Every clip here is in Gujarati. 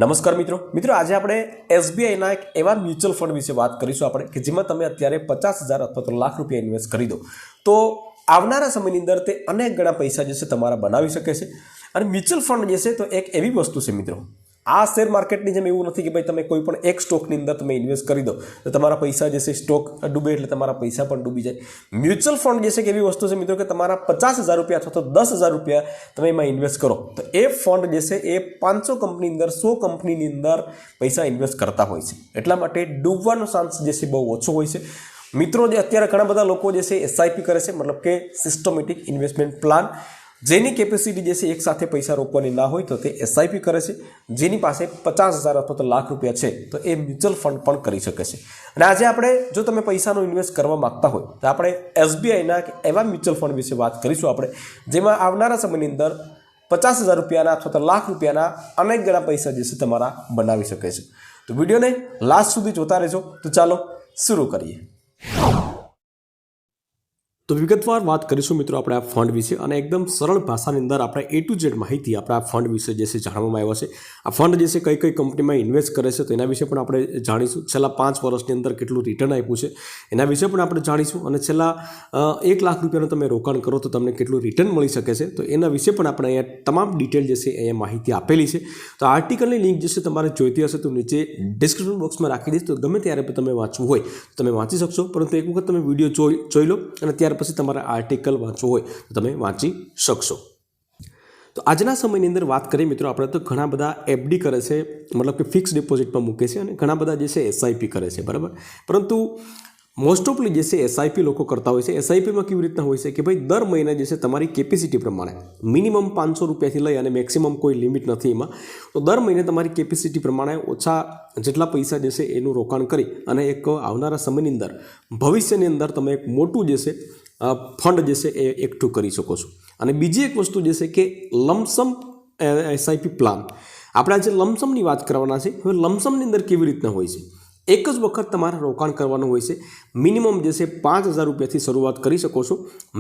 નમસ્કાર મિત્રો આજે આપણે એસબીઆઈના એક એવા મ્યુચ્યુઅલ ફંડ વિશે વાત કરીશું આપણે કે જેમાં તમે અત્યારે 50,000 અથવા તો લાખ રૂપિયા ઇન્વેસ્ટ કરી દો તો આવનારા સમયની અંદર તે અનેક ગણા પૈસા જે છે તમારા બનાવી શકે છે। અને મ્યુચ્યુઅલ ફંડ જે છે તો એક એવી વસ્તુ છે મિત્રો, આ શેર માર્કેટની જેમ એવું નથી કે ભાઈ તમે કોઈ પણ એક સ્ટોકની અંદર તમે ઇન્વેસ્ટ કરી દો તો તમારા પૈસા જે છે સ્ટોક ડૂબે એટલે તમારા પૈસા પણ ડૂબી જાય। મ્યુચ્યુઅલ ફંડ જે છે કે એવી વસ્તુ છે મિત્રો કે તમારા 50,000 રૂપિયા અથવા તો 10,000 રૂપિયા તમે એમાં ઇન્વેસ્ટ કરો તો એ ફંડ જે છે એ 500 કંપની અંદર 100 કંપનીની અંદર પૈસા ઇન્વેસ્ટ કરતા હોય છે, એટલા માટે ડૂબવાનો ચાન્સ જે છે બહુ ઓછો હોય છે। મિત્રો જે અત્યારે ઘણા બધા લોકો જે છે એસઆઈપી કરે છે, મતલબ કે સિસ્ટમેટિક ઇન્વેસ્ટમેન્ટ પ્લાન, જેની કેપેસિટી જે છે એક સાથે પૈસા રોકવાની ના હોય તો તે એસઆઈપી કરે છે। જેની પાસે 50,000 અથવા તો લાખ રૂપિયા છે તો એ મ્યુચ્યુઅલ ફંડ પણ કરી શકે છે। અને આજે આપણે જો તમે પૈસાનો ઇન્વેસ્ટ કરવા માંગતા હોય તો આપણે એસબીઆઈના એવા મ્યુચ્યુઅલ ફંડ વિશે વાત કરીશું આપણે, જેમાં આવનારા સમયની અંદર 50,000 રૂપિયાના અથવા તો લાખ રૂપિયાના અનેક ગણા પૈસા જે છે તમારા બનાવી શકે છે। તો વિડીયોને લાસ્ટ સુધી જોતા રહેજો। તો ચાલો શરૂ કરીએ। તો વિગતવાર વાત કરીશું મિત્રો આપણે આ ફંડ વિશે, અને એકદમ સરળ ભાષાની અંદર આપણે A to Z માહિતી આપણે આ ફંડ વિશે જે છે જાણવામાં આવ્યા છે। આ ફંડ જે છે કઈ કઈ કંપનીમાં ઇન્વેસ્ટ કરે છે તો એના વિશે પણ આપણે જાણીશું। છેલ્લા 5 વર્ષની અંદર કેટલું રિટર્ન આપ્યું છે એના વિશે પણ આપણે જાણીશું, અને છેલ્લા 1 લાખ રૂપિયાનું તમે રોકાણ કરો તો તમને કેટલું રિટર્ન મળી શકે છે તો એના વિશે પણ આપણે અહીંયા તમામ ડિટેલ જે છે અહીંયા માહિતી આપેલી છે। તો આર્ટિકલની લિંક જે છે તમારે જોઈતી હશે તો નીચે ડિસ્ક્રિપ્શન બોક્સમાં રાખી દઈશ, તો ગમે ત્યારે તમે વાંચવું હોય તો તમે વાંચી શકશો, પરંતુ એક વખત તમે વિડીયો જોઈ લો અને ત્યાર પછી તમારે આર્ટિકલ વાંચવું હોય તો તમે વાંચી શકશો। તો આજના સમયની અંદર વાત કરીએ મિત્રો આપણે તો ઘણા બધા એફડી કરે છે, મતલબ કે ફિક્સ ડિપોઝિટમાં મૂકે છે, અને ઘણા બધા જે છે એસઆઈપી કરે છે, બરાબર। પરંતુ મોસ્ટ ઓફલી જે છે એસઆઈપી લોકો કરતા હોય છે। એસઆઈપીમાં કેવી રીતના હોય છે કે ભાઈ દર મહિને જે છે તમારી કેપેસિટી પ્રમાણે મિનિમમ 500 રૂપિયાથી લઈ અને મેક્સિમમ કોઈ લિમિટ નથી એમાં, તો દર મહિને તમારી કેપેસિટી પ્રમાણે ઓછા જેટલા પૈસા જે છે એનું રોકાણ કરી અને એક આવનારા સમયની અંદર ભવિષ્યની અંદર તમે એક મોટું જે છે ફંડ જે છે એ એકઠું કરી શકો છો। અને બીજી એક વસ્તુ જે છે કે લમસમ એસઆઈપી પ્લાન, આપણે આજે લમસમની વાત કરવાના છે। હવે લમસમની અંદર કેવી રીતના હોય છે, એક જ વખત તમારે રોકાણ કરવાનું હોય છે। મિનિમમ જે છે 5,000 રૂપિયાથી શરૂઆત કરી શકો છો,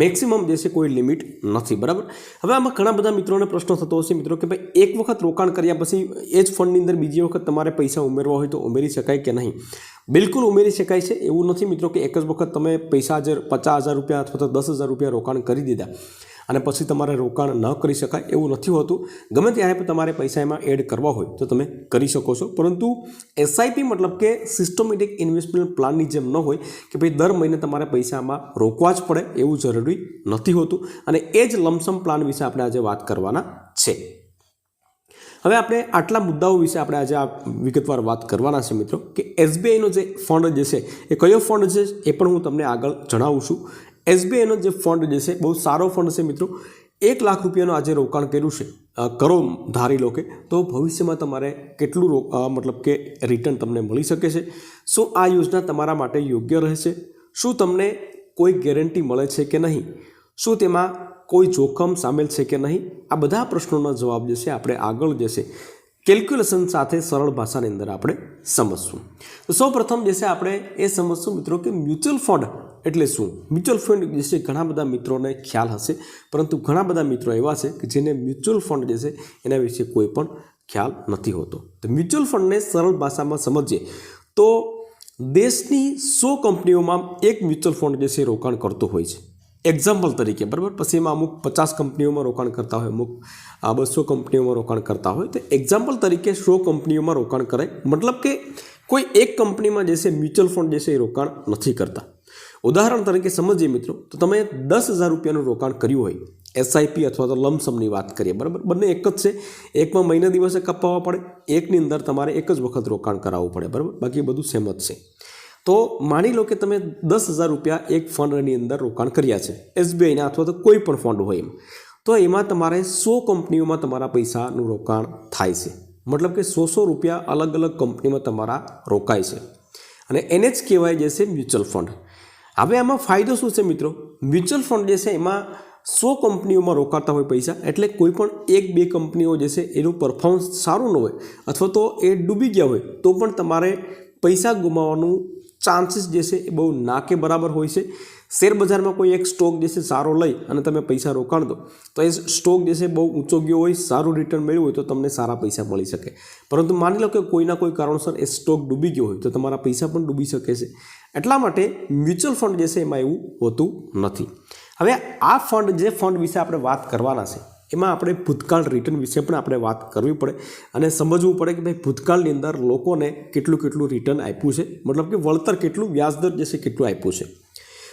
મેક્સિમમ જે છે કોઈ લિમિટ નથી, બરાબર। હવે આમાં ઘણા બધા મિત્રોને પ્રશ્ન થતો હશે મિત્રો કે ભાઈ એક વખત રોકાણ કર્યા પછી એ જ ફંડની અંદર બીજી વખત તમારે પૈસા ઉમેરવા હોય તો ઉમેરી શકાય કે નહીં? બિલકુલ ઉમેરી શકાય છે। એવું નથી મિત્રો કે એક જ વખત તમે પૈસા જે 50,000 રૂપિયા અથવા તો 10,000 રૂપિયા રોકાણ કરી દીધા અને પછી તમારે રોકાણ ન કરી શકાય, એવું નથી હોતું। ગમે ત્યારે પણ તમારે પૈસા એમાં એડ કરવા હોય તો તમે કરી શકો છો, પરંતુ એસઆઈપી મતલબ કે સિસ્ટમેટિક ઇન્વેસ્ટમેન્ટ પ્લાનની જેમ ન હોય કે ભાઈ દર મહિને તમારે પૈસામાં રોકવા જ પડે, એવું જરૂરી નથી હોતું। અને એ જ લમસમ પ્લાન વિશે આપણે આજે વાત કરવાના છે। હવે આપણે આટલા મુદ્દાઓ વિશે આપણે આજે આ વિગતવાર વાત કરવાના છે મિત્રો, કે એસબીઆઈનો જે ફંડ જે છે એ કયો ફંડ છે એ પણ હું તમને આગળ જણાવું છું। એસબીઆઈનો જે ફંડ જે છે બહુ સારો ફંડ છે મિત્રો। 1 લાખ રૂપિયાનું આજે રોકાણ કર્યું છે, કરો ધારી લો કે, તો ભવિષ્યમાં તમારે કેટલું મતલબ કે રિટર્ન તમને મળી શકે છે? શું આ યોજના તમારા માટે યોગ્ય રહેશે? શું તમને કોઈ ગેરંટી મળે છે કે નહીં? શું તેમાં કોઈ જોખમ સામેલ છે કે નહીં? આ બધા પ્રશ્નોનો જવાબ જે છે આપણે આગળ જે છે કેલ્ક્યુલેશન સાથે સરળ ભાષાની અંદર આપણે સમજશું। તો સૌ પ્રથમ જે છે આપણે એ સમજશું મિત્રો કે મ્યુચ્યુઅલ ફંડ એટલે શું? મ્યુચ્યુઅલ ફંડ જે છે ઘણા બધા મિત્રોને ખ્યાલ હશે, પરંતુ ઘણા બધા મિત્રો એવા છે કે જેને મ્યુચ્યુઅલ ફંડ જે છે એના વિશે કોઈ પણ ખ્યાલ નથી હોતો। તો મ્યુચ્યુઅલ ફંડને સરળ ભાષામાં સમજીએ તો દેશની 100 કંપનીઓમાં એક મ્યુચ્યુઅલ ફંડ જે છે રોકાણ કરતો હોય છે, એક્ઝામ્પલ તરીકે, બરાબર। પછી એમાં અમુક 50 કંપનીઓમાં રોકાણ કરતા હોય, અમુક 200 કંપનીઓમાં રોકાણ કરતા હોય, તો એક્ઝામ્પલ તરીકે 100 કંપનીઓમાં રોકાણ કરે, મતલબ કે કોઈ એક કંપનીમાં જે છે મ્યુચ્યુઅલ ફંડ જે છે એ રોકાણ નથી કરતા। ઉદાહરણ તરીકે સમજીએ મિત્રો, તો તમે 10,000 રૂપિયાનું રોકાણ કર્યું હોય, એસઆઈપી અથવા તો લમસમની વાત કરીએ, બરાબર, બંને એક જ છે। એકમાં મહિના દિવસે કપાવવા પડે, એકની અંદર તમારે એક જ વખત રોકાણ કરાવવું પડે, બરાબર, બાકી બધું સેમ જ છે। તો માની લો કે તમે 10,000 રૂપિયા એક ફંડની અંદર રોકાણ કર્યા છે, એસબીઆઈના અથવા તો કોઈ પણ ફંડ હોય એમ, તો એમાં તમારે 100 કંપનીઓમાં તમારા પૈસાનું રોકાણ થાય છે, મતલબ કે 100 રૂપિયા અલગ અલગ કંપનીમાં તમારા રોકાય છે, અને એને જ કહેવાય જે છે મ્યુચ્યુઅલ ફંડ। હવે આમાં ફાયદો શું છે મિત્રો? મ્યુચ્યુઅલ ફંડ જે છે એમાં 100 કંપનીઓમાં રોકાતા હોય પૈસા, એટલે કોઈ પણ 1-2 કંપનીઓ જે છે એનું પરફોર્મન્સ સારું ન હોય અથવા તો એ ડૂબી ગયા હોય તો પણ તમારે પૈસા ગુમાવવાનું ચાન્સીસ જે છે એ બહુ ના કે બરાબર હોય છે. શેર બજારમાં કોઈ એક સ્ટોક જે છે સારો લઈ અને તમે પૈસા રોકાણ દો તો એ સ્ટોક જે છે બહુ ઊંચો ગયો હોય, સારું રિટર્ન મળ્યું હોય તો તમને સારા પૈસા મળી શકે. પરંતુ માની લો કે કોઈના કોઈ કારણોસર એ સ્ટોક ડૂબી ગયો હોય તો તમારા પૈસા પણ ડૂબી શકે છે. એટલા માટે મ્યુચ્યુઅલ ફંડ જે છે એમાં એવું હોતું નથી. હવે આ ફંડ વિશે આપણે વાત કરવાના છે એમાં આપણે ભૂતકાળ રિટર્ન વિશે પણ આપણે વાત કરવી પડે અને સમજવું પડે કે ભાઈ ભૂતકાળની અંદર લોકોને કેટલું રિટર્ન આપ્યું છે, મતલબ કે વળતર કેટલું, વ્યાજદર જે છે કેટલું આપ્યું છે.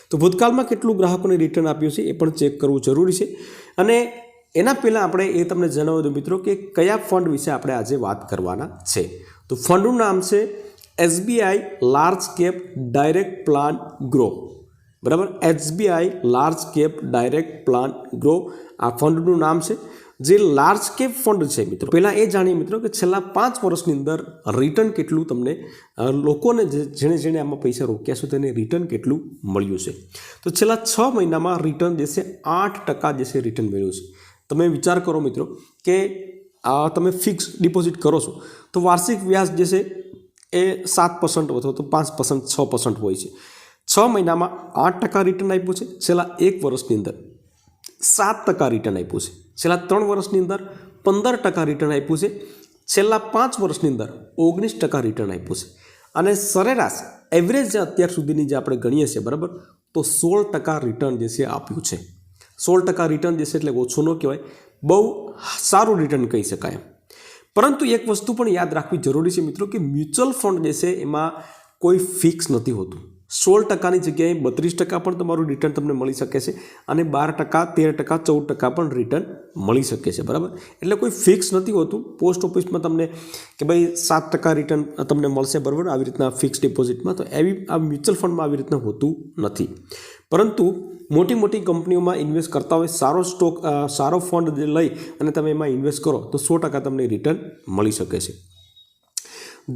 તો ભૂતકાળમાં કેટલું ગ્રાહકોને રિટર્ન આપ્યું છે એ પણ ચેક કરવું જરૂરી છે. અને એના પહેલાં આપણે એ તમને જણાવી દઉં મિત્રો કે કયા ફંડ વિશે આપણે આજે વાત કરવાના છે. તો ફંડનું નામ છે SBI large cap direct plan Groww. બરાબર, SBI large cap direct plan Groww આ ફંડનું નામ છે, જે લાર્જ કેપ ફંડ છે મિત્રો. પહેલાં એ જાણીએ મિત્રો કે છેલ્લા 5 વર્ષની અંદર રિટર્ન કેટલું તમને લોકોને જેણે આમાં પૈસા રોક્યા છે તેને રિટર્ન કેટલું મળ્યું છે. તો છેલ્લા 6 મહિનામાં રિટર્ન જે છે 8% જે છે રિટર્ન મળ્યું છે. તમે વિચાર કરો મિત્રો કે તમે ફિક્સ ડિપોઝિટ કરો છો તો વાર્ષિક વ્યાજ જે છે એ 7% અથવા તો 5%, 6% હોય છે. 6 મહિનામાં 8% રિટર્ન આપ્યું છે, છેલ્લા 1 વર્ષની અંદર 7% રિટર્ન આપ્યું છે, છેલ્લા 3 વર્ષની અંદર 15% રિટર્ન આપ્યું છે, છેલ્લા 5 વર્ષની અંદર 19% રિટર્ન આપ્યું છે. અને સરેરાશ એવરેજ જે અત્યાર સુધીની જે આપણે ગણીએ છીએ બરાબર, તો 16% રિટર્ન જે છે આપ્યું છે. 16% રિટર્ન જે છે એટલે ઓછું ન કહેવાય, બહુ સારું રિટર્ન કહી શકાય. પરંતુ એક વસ્તુ પણ યાદ રાખવી જરૂરી છે મિત્રો કે મ્યુચ્યુઅલ ફંડ જે છે એમાં કોઈ ફિક્સ નથી હોતું. 16%ની જગ્યાએ 32% પણ તમારું રિટર્ન તમને મળી શકે છે અને 12%, 13%, 14% પણ રિટર્ન મળી શકે છે. બરાબર, એટલે કોઈ ફિક્સ નથી હોતું. પોસ્ટ ઓફિસમાં તમને કે ભાઈ 7% રિટર્ન તમને મળશે, બરાબર, આવી રીતના ફિક્સ ડિપોઝિટમાં, તો આ મ્યુચ્યુઅલ ફંડમાં આવી રીતના હોતું નથી. પરંતુ મોટી કંપનીઓમાં ઇન્વેસ્ટ કરતા હોય, સારો સ્ટોક, સારો ફંડ લઈ અને તમે એમાં ઇન્વેસ્ટ કરો તો 100% તમને રિટર્ન મળી શકે છે.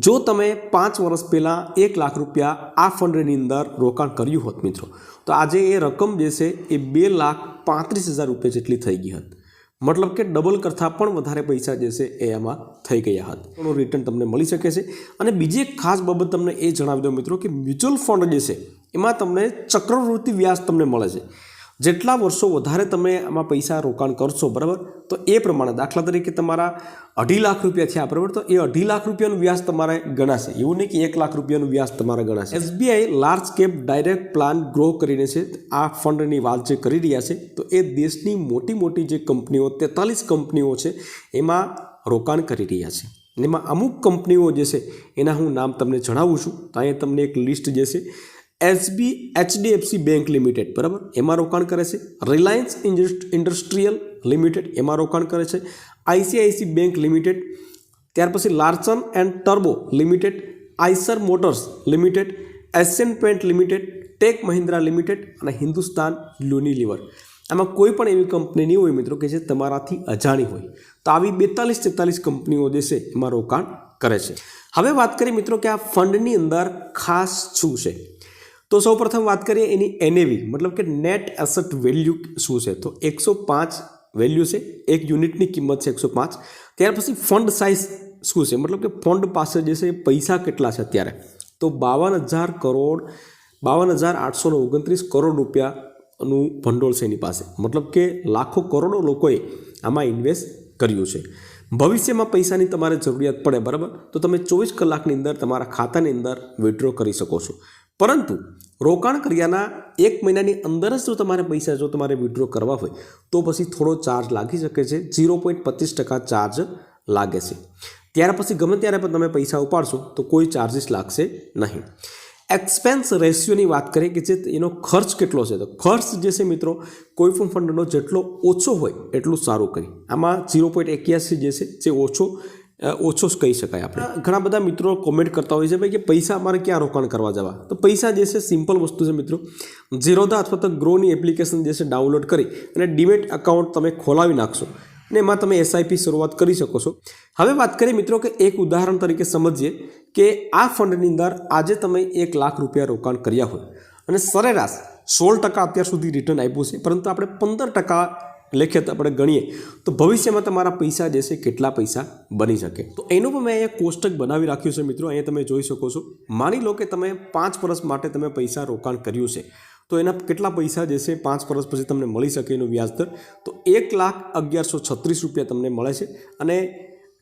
જો તમે 5 વર્ષ પહેલાં 1 લાખ રૂપિયા આ ફંડની અંદર રોકાણ કર્યું હોત મિત્રો, તો આજે એ રકમ જે છે એ 2,35,000 રૂપિયા જેટલી થઈ ગઈ હોત. મતલબ કે ડબલ કરતાં પણ વધારે પૈસા જે છે એ એમાં થઈ ગયા હોત. એનું રિટર્ન તમને મળી શકે છે. અને બીજી એક ખાસ બાબત તમને એ જણાવી દઉં મિત્રો કે મ્યુચ્યુઅલ ફંડ જે છે એમાં તમને ચક્રવૃત્તિ વ્યાજ તમને મળે છે. જેટલા વર્ષો વધારે તમે આમાં પૈસા રોકાણ કરશો બરાબર, તો એ પ્રમાણે દાખલા તરીકે તમારા 2.5 લાખ રૂપિયા થયા બરાબર, તો એ 2.5 લાખ રૂપિયાનું વ્યાજ તમારે ગણાશે. એવું નહીં કે 1 લાખ રૂપિયાનું વ્યાજ તમારે ગણાશે. SBI large cap direct plan Groww કરીને છે આ ફંડની વાત જે કરી રહ્યા છે, તો એ દેશની મોટી જે કંપનીઓ 43 કંપનીઓ છે એમાં રોકાણ કરી રહ્યા છે. એમાં અમુક કંપનીઓ જે છે એના હું નામ તમને જણાવું છું. તો અહીંયા તમને એક લિસ્ટ જે છે HDFC બેંક લિમિટેડ બરાબર, એમાં રોકાણ કરે છે. રિલાયન્સ ઇન્ડસ્ટ્રીયલ લિમિટેડ એમાં રોકાણ કરે છે. ICICI બેંક લિમિટેડ, ત્યાર પછી લાર્સન એન્ડ ટર્બો limited, Eicher Motors limited, Asian paint limited, Tech Mahindra limited અને હિન્દુસ્તાન યુનિલિવર. આમાં કોઈ પણ એવી કંપની નહીં હોય મિત્રો કે જે તમારાથી અજાણી હોય. તો આવી 42-43 કંપનીઓ જે છે એમાં રોકાણ કરે છે. હવે વાત કરીએ મિત્રો કે આ ફંડની અંદર ખાસ શું છે. તો સૌપ્રથમ વાત કરીએ એની NAV, મતલબ કે નેટ એસેટ વેલ્યુ શું છે. તો 105 વેલ્યુ છે, એક યુનિટની કિંમત છે 105. ત્યાર પછી ફંડ સાઇઝ શું છે, મતલબ કે ફંડ પાસે જે છે પૈસા કેટલા છે અત્યારે, તો 52,829 કરોડ રૂપિયાનું ભંડોળ છે એની પાસે. મતલબ કે લાખો કરોડો લોકોએ આમાં ઇન્વેસ્ટ કર્યું છે. ભવિષ્યમાં પૈસાની તમારે જરૂરિયાત પડે બરાબર, તો તમે 24 કલાકની અંદર તમારા ખાતાની અંદર વિડ્રો કરી શકો છો. પરંતુ રોકાણ કર્યાના 1 મહિનાની અંદર જ જો તમારે પૈસા જો તમારે વિડ્રો કરવા હોય તો પછી થોડો ચાર્જ લાગી શકે છે. 0.25% ચાર્જ લાગે છે. ત્યાર પછી ગમે ત્યારે પણ તમે પૈસા ઉપાડશો તો કોઈ ચાર્જિસ લાગશે નહીં. એક્સપેન્સ રેશિયોની વાત કરીએ કે જે એનો ખર્ચ કેટલો છે, તો ખર્ચ જે છે મિત્રો કોઈ પણ ફંડનો જેટલો ઓછો હોય એટલું સારું કરી. આમાં 0.81 જે છે જે ઓછો જ કહી શકાય. આપણે ઘણા બધા મિત્રો કોમેન્ટ કરતા હોય છે ભાઈ કે પૈસા અમારે ક્યાં રોકાણ કરવા જવા. તો પૈસા જે છે સિમ્પલ વસ્તુ છે મિત્રો, ઝીરોધા અથવા તો ગ્રોની એપ્લિકેશન જે છે ડાઉનલોડ કરી અને ડીમેટ એકાઉન્ટ તમે ખોલાવી નાખશો અને એમાં તમે SIP શરૂઆત કરી શકો છો. હવે વાત કરીએ મિત્રો કે એક ઉદાહરણ તરીકે સમજીએ કે આ ફંડની અંદર આજે તમે 1 લાખ રૂપિયા રોકાણ કર્યા હોય અને સરેરાશ 16% અત્યાર સુધી રિટર્ન આપ્યું છે, પરંતુ આપણે 15% લેખીએ તો આપણે ગણીએ તો ભવિષ્યમાં તમારા પૈસા જે છે કેટલા પૈસા બની શકે. તો એનું પણ મેં અહીંયા કોષ્ટક બનાવી રાખ્યું છે મિત્રો. અહીંયા તમે જોઈ શકો છો. માની લો કે તમે 5 વર્ષ માટે તમે પૈસા રોકાણ કર્યું છે, તો એના કેટલા પૈસા જે છે 5 વર્ષ પછી તમને મળી શકે એનું વ્યાજદર તો 1,11,36 રૂપિયા તમને મળે છે. અને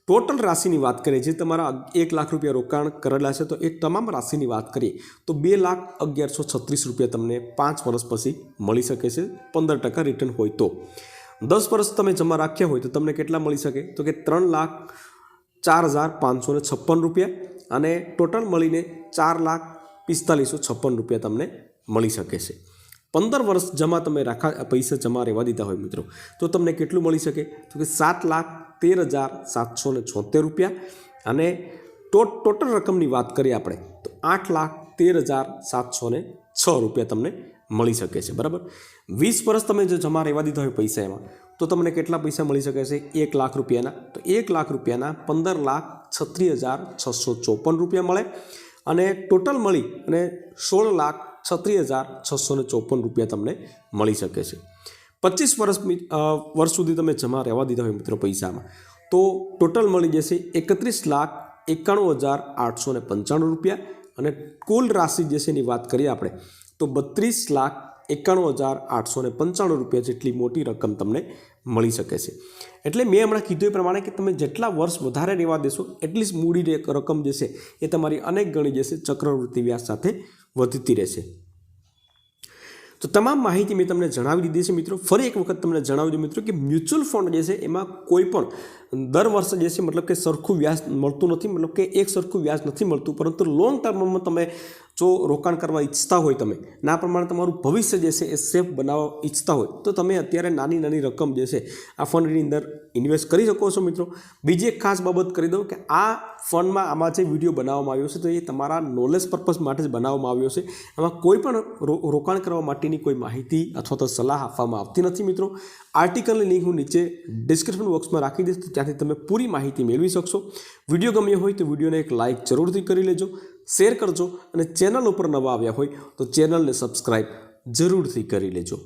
ટોટલ રાશિની વાત કરીએ, જે તમારા 1 લાખ રૂપિયા રોકાણ કરેલા છે, તો એ તમામ રાશિની વાત કરીએ તો 2,11,36 રૂપિયા તમને 5 વર્ષ પછી મળી શકે છે, 15% રિટર્ન હોય તો. 10 વર્ષ તમે જમા રાખ્યા હોય તો તમને કેટલા મળી શકે, તો કે 3,04,556 રૂપિયા, અને ટોટલ મળીને 4,45,56 રૂપિયા તમને મળી શકે છે. 15 વર્ષ જમા તમે પૈસા જમા રહેવા દીધા હોય મિત્રો, તો તમને કેટલું મળી શકે, તો કે 7,13,776 રૂપિયા, અને ટોટલ રકમની વાત કરીએ આપણે તો 8,13,706 રૂપિયા તમને મળી શકે છે. બરાબર. 20 વર્ષ તમે જો જમા રહેવા દીધા હોય પૈસા એમાં, તો તમને કેટલા પૈસા મળી શકે છે, 1 લાખ રૂપિયાના. તો 1 લાખ રૂપિયાના 15,36,654 રૂપિયા મળે, અને ટોટલ મળી અને 16,36,654 રૂપિયા તમને મળી શકે છે. 25 વર્ષ સુધી તમે જમા રહેવા દીધા હોય મિત્રો પૈસામાં, તો ટોટલ મળી જશે 31,91,895 રૂપિયા, અને કુલ રાશિ જે છે એની વાત કરીએ આપણે તો 32,91,895 રૂપિયા જેટલી મોટી રકમ તમને મળી શકે છે. એટલે મેં હમણાં કીધું એ પ્રમાણે કે તમે જેટલા વર્ષ વધારે રહેવા દેશો એટલી જ મૂડી રકમ જે છે એ તમારી અનેક ગણી જે છે ચક્રવૃદ્ધિ વ્યાજ સાથે વધતી રહેશે. તો તમામ માહિતી મેં તમને જણાવી દીધી છે મિત્રો. ફરી એક વખત તમને જણાવી દઉં મિત્રો કે મ્યુચ્યુઅલ ફંડ જે છે એમાં કોઈ પણ દર વર્ષે જે છે મતલબ કે સરખું વ્યાજ મળતું નથી, મતલબ કે એક સરખું વ્યાજ નથી મળતું, પરંતુ લોંગ ટર્મમાં તમે જો રોકાણ કરવા ઈચ્છતા હોય, તમે ના પ્રમાણે તમારું ભવિષ્ય જે છે એ સેફ બનાવવા ઈચ્છતા હોય, તો તમે અત્યારે નાની નાની રકમ જે છે આ ફંડની અંદર ઇન્વેસ્ટ કરી શકો છો મિત્રો. બીજી એક ખાસ બાબત કરી દઉં કે આ ફંડમાં આમાં જે વિડીયો બનાવવામાં આવ્યો છે તો એ તમારા નોલેજ પર્પઝ માટે જ બનાવવામાં આવ્યો છે. આમાં કોઈ પણ રોકાણ કરવા માટેની કોઈ માહિતી અથવા તો સલાહ આપવામાં આવતી નથી મિત્રો. આર્ટિકલની લિંક હું નીચે ડિસ્ક્રિપ્શન બોક્સમાં રાખી દઈશ, તો ત્યાંથી તમે પૂરી માહિતી મેળવી શકશો. વિડીયો ગમ્યો હોય તો વિડીયોને એક લાઇક જરૂરથી કરી લેજો, શેર કરજો, અને ચેનલ ઉપર નવા આવ્યા હોય તો ચેનલને સબસ્ક્રાઈબ જરૂરથી કરી લેજો.